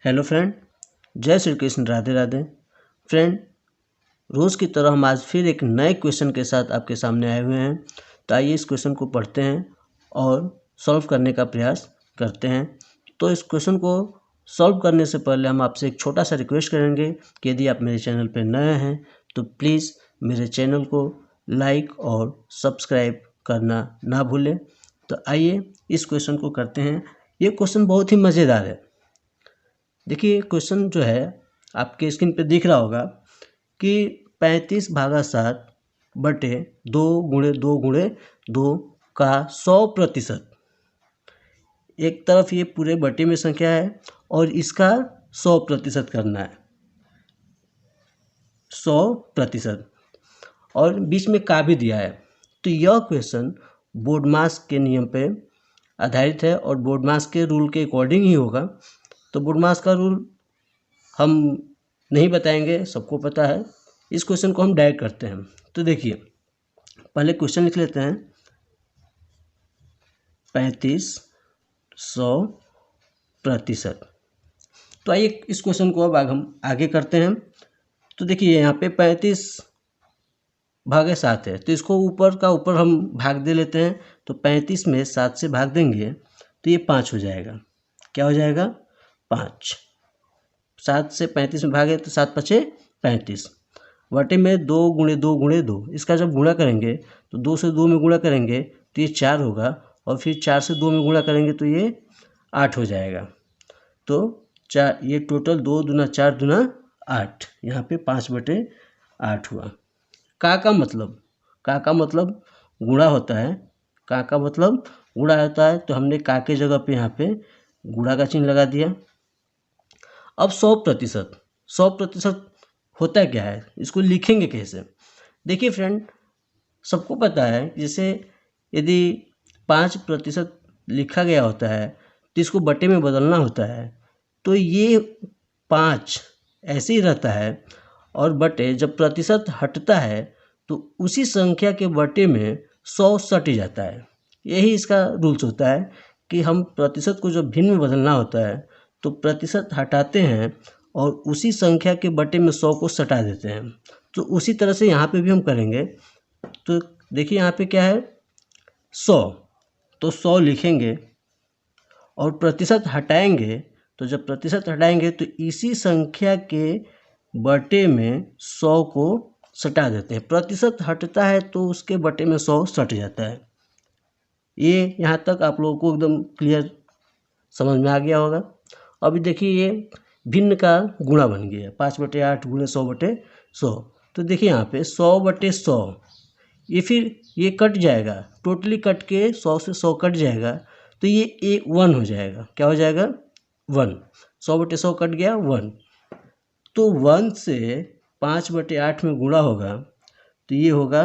Hello friend, जय Shri Krishna, Radhe Radhe. Friend, रोज़ की तरह हम आज फिर एक नए क्वेश्चन के साथ आपके सामने आए हुए हैं। तो आइए इस क्वेश्चन को पढ़ते हैं और सॉल्व करने का प्रयास करते हैं। तो इस क्वेश्चन को सॉल्व करने से पहले हम आपसे एक छोटा सा रिक्वेस्ट करेंगे कि यदि आप मेरे चैनल पर नए हैं तो प्लीज़ मेरे चैनल को लाइक और सब्सक्राइब करना ना भूलें। तो आइए इस क्वेश्चन को करते हैं। ये क्वेश्चन बहुत ही मज़ेदार है। देखिए, क्वेश्चन जो है आपके स्क्रीन पे दिख रहा होगा कि 35/7 बटे 2 का 100%। एक तरफ ये पूरे बटे में संख्या है और इसका 100% करना है, 100%, और बीच में का भी दिया है। तो यह क्वेश्चन बोर्डमास के नियम पे आधारित है और बोर्डमास के रूल के अकॉर्डिंग ही होगा। तो बोर्डमास का रूल हम नहीं बताएंगे, सबको पता है। इस क्वेश्चन को हम डायरेक्ट करते हैं। तो देखिए, पहले क्वेश्चन लिख लेते हैं। 35/100%। तो आइए इस क्वेश्चन को अब हम आगे करते हैं। तो देखिए, यहाँ पे 35/7 है, तो इसको ऊपर का ऊपर हम भाग दे लेते हैं। तो 35 में 7 से भाग देंगे तो ये 5 हो जाएगा। क्या हो जाएगा? 5। 7 से 35 में भागे तो 7 पचे 35, बटे में 2 × 2 × 2। इसका जब गुणा करेंगे तो 2 से 2 में गुणा करेंगे तो ये 4 होगा, और फिर 4 से 2 में गुणा करेंगे तो ये 8 हो जाएगा। तो 4, ये टोटल 2 दूना 4 दूना 8, यहाँ पे 5/8 हुआ। का मतलब गुणा होता है। का मतलब गुणा होता है, तो हमने का के जगह पे यहाँ पे गुणा का चिन्ह लगा दिया। अब 100% होता क्या है, इसको लिखेंगे कैसे? देखिए फ्रेंड, सबको पता है, जैसे यदि 5% लिखा गया होता है तो इसको बटे में बदलना होता है। तो ये 5 ऐसे ही रहता है, और बटे जब प्रतिशत हटता है तो उसी संख्या के बटे में 100 सट जाता है। यही इसका रूल्स होता है कि हम प्रतिशत को जब भिन्न में बदलना होता है तो प्रतिशत हटाते हैं और उसी संख्या के बटे में 100 को सटा देते हैं। तो उसी तरह से यहाँ पे भी हम करेंगे। तो देखिए, यहाँ पे क्या है? 100, तो 100 लिखेंगे और प्रतिशत हटाएंगे। तो जब प्रतिशत हटाएंगे तो इसी संख्या के बटे में 100 को सटा देते हैं। प्रतिशत हटता है तो उसके बटे में 100 सट जाता है। ये यहाँ तक आप लोगों को एकदम क्लियर समझ में आ गया होगा। अभी देखिए, ये भिन्न का गुणा बन गया, 5/8 × 100/100। तो देखिए यहाँ पे 100/100, ये फिर ये कट जाएगा, टोटली कट के 100 से 100 कट जाएगा, तो ये 1 हो जाएगा। क्या हो जाएगा? 1। 100/100 कट गया 1। तो 1 से 5/8 में गुणा होगा तो ये होगा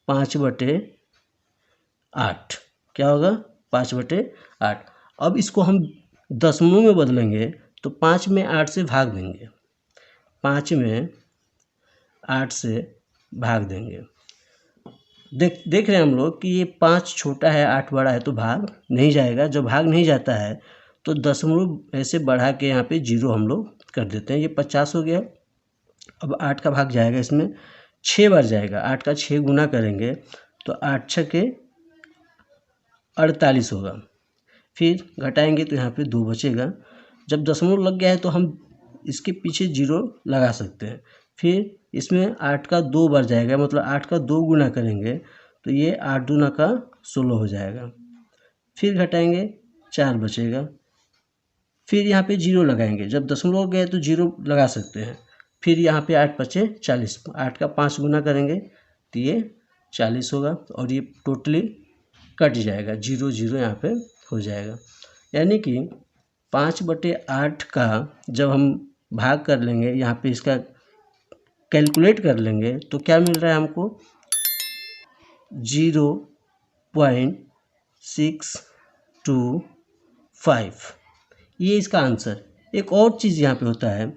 5/8। क्या होगा? 5/8। अब इसको हम दशमलव में बदलेंगे तो 5 में 8 से भाग देंगे, 5 में 8 से भाग देंगे। देख रहे हैं हम लोग कि ये 5 छोटा है, 8 बड़ा है, तो भाग नहीं जाएगा। जब भाग नहीं जाता है तो दशमलव ऐसे बढ़ा के यहाँ पे 0 हम लोग कर देते हैं। ये 50 हो गया। अब 8 का भाग जाएगा, इसमें 6 बार जाएगा। 8 का 6 गुना करेंगे तो 8 6 के 48 होगा। फिर घटाएंगे तो यहाँ पे 2 बचेगा। जब दशमलव लग गया है तो हम इसके पीछे 0 लगा सकते हैं। फिर इसमें 8 का 2 बार जाएगा, मतलब 8 का 2 गुना करेंगे तो ये 8 दूना का 16 हो जाएगा। फिर घटाएंगे, 4 बचेगा। फिर यहाँ पे 0 लगाएंगे, जब दशमलव गए तो 0 लगा सकते हैं। फिर यहाँ पे 8 बचे 40, 8 का 5 गुना करेंगे तो ये 40 होगा, और ये टोटली कट जाएगा, 0 0 यहाँ पे हो जाएगा। यानी कि 5/8 का जब हम भाग कर लेंगे, यहाँ पे इसका कैलकुलेट कर लेंगे तो क्या मिल रहा है हमको? 0.625। ये इसका आंसर। एक और चीज़ यहाँ पे होता है,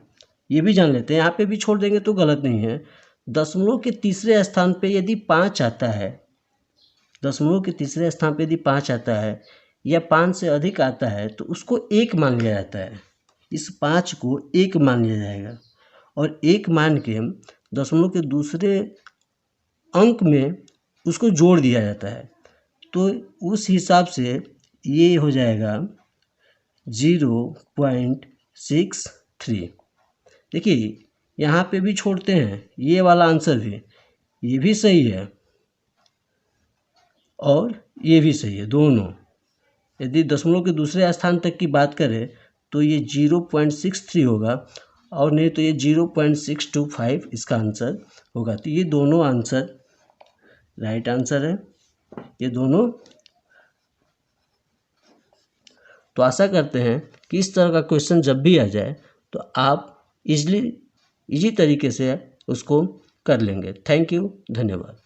ये भी जान लेते हैं। यहाँ पे भी छोड़ देंगे तो गलत नहीं है। दशमलव के तीसरे स्थान पे यदि 5 आता है, दशमलव के तीसरे स्थान पे यदि 5 आता है या 5 से अधिक आता है तो उसको 1 मान लिया जाता है। इस 5 को 1 मान लिया जाएगा और 1 मान के दशमलव के दूसरे अंक में उसको जोड़ दिया जाता है। तो उस हिसाब से ये हो जाएगा 0.63। देखिए यहाँ पे भी छोड़ते हैं, ये वाला आंसर भी, ये भी सही है और ये भी सही है, दोनों। यदि दशमलव के दूसरे स्थान तक की बात करें तो ये 0.63 होगा और नहीं तो ये 0.625 इसका आंसर होगा। तो ये दोनों आंसर राइट आंसर है, ये दोनों। तो आशा करते हैं कि इस तरह का क्वेश्चन जब भी आ जाए तो आप इजी तरीके से उसको कर लेंगे। थैंक यू, धन्यवाद।